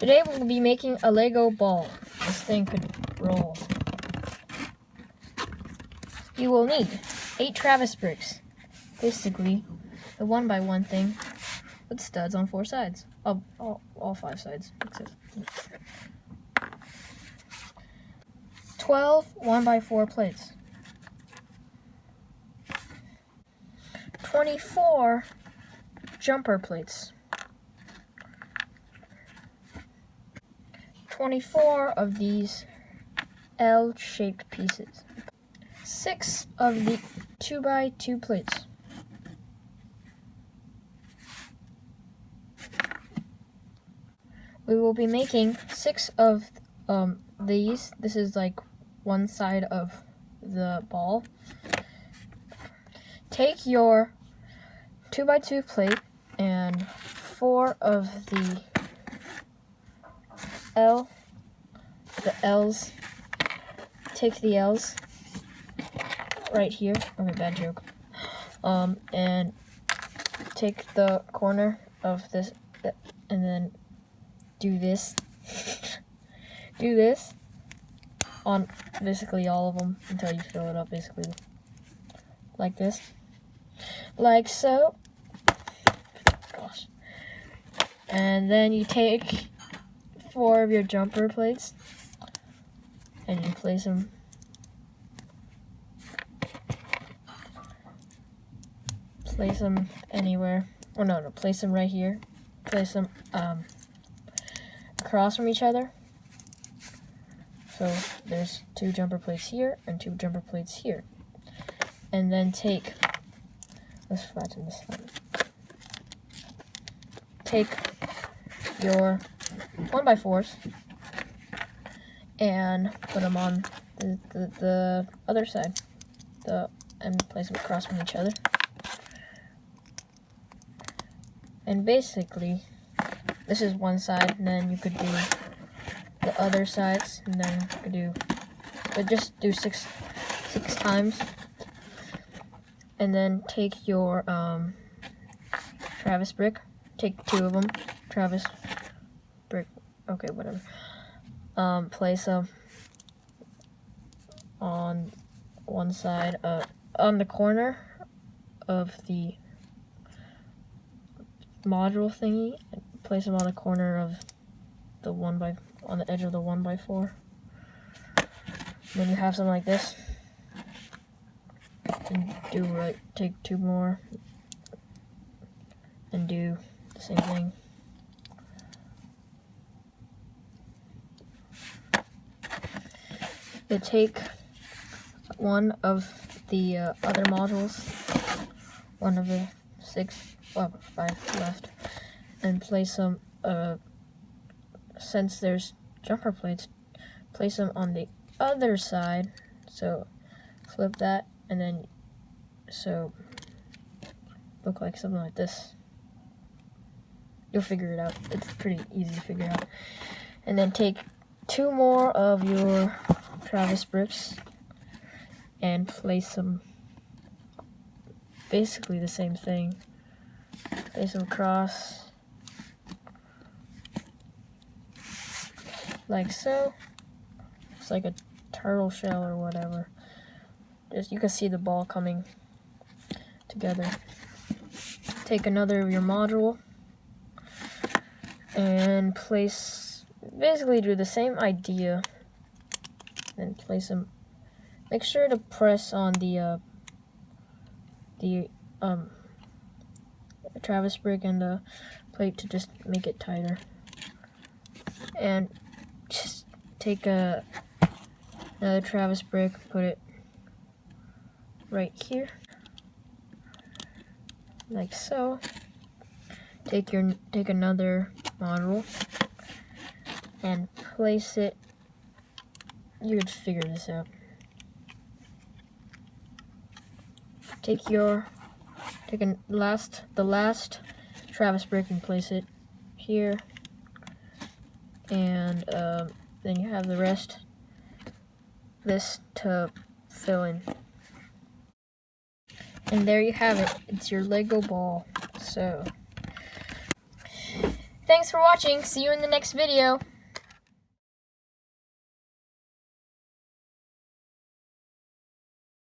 Today we'll be making a Lego ball. This thing could roll. You will need 8 Travis bricks. Basically, the 1x1 thing with studs on 4 sides. All 5 sides. Except 12 1x4 plates. 24 jumper plates. 24 of these L-shaped pieces. 6 of the 2x2 plates. We will be making 6 of these. This is like one side of the ball. Take your 2x2 plate and 4 of the L's. Take the L's right here. Okay, bad joke. And take the corner of this, and then do this. Do this on basically all of them until you fill it up, basically like this, like so. Gosh. And then you take 4 of your jumper plates and you place them anywhere. Or no, place them right here. Place them across from each other. So there's 2 jumper plates here and 2 jumper plates here. And then let's flatten this out. Take your 1x4s and put them on the other side, and place them across from each other. And basically, this is one side, and then you could do the other sides, and then you could do, but just do six times. And then take your Travis brick. Take 2 of them. Travis brick. Okay, whatever. Place them on one side, on the corner of the module thingy. Place them on the corner of the on the edge of the 1x4. Then you have something like this. And take 2 more and do the same thing. You take one of the other modules, one of the 5 left, and place them, since there's jumper plates, place them on the other side. So flip that, and then look like something like this. You'll figure it out. It's pretty easy to figure out. And then take 2 more of your Travis bricks and place them, basically the same thing. Place them across like so. It's like a turtle shell or whatever. You can see the ball coming together. Take another of your module and basically do the same idea. Then place them. Make sure to press on the Travis brick and the plate to just make it tighter. And just take another Travis brick, put it right here, like so. Take another module and place it. You could figure this out. Take the last Travis brick and place it here, and then you have the rest. This to fill in. And there you have it. It's your Lego ball. So thanks for watching. See you in the next video.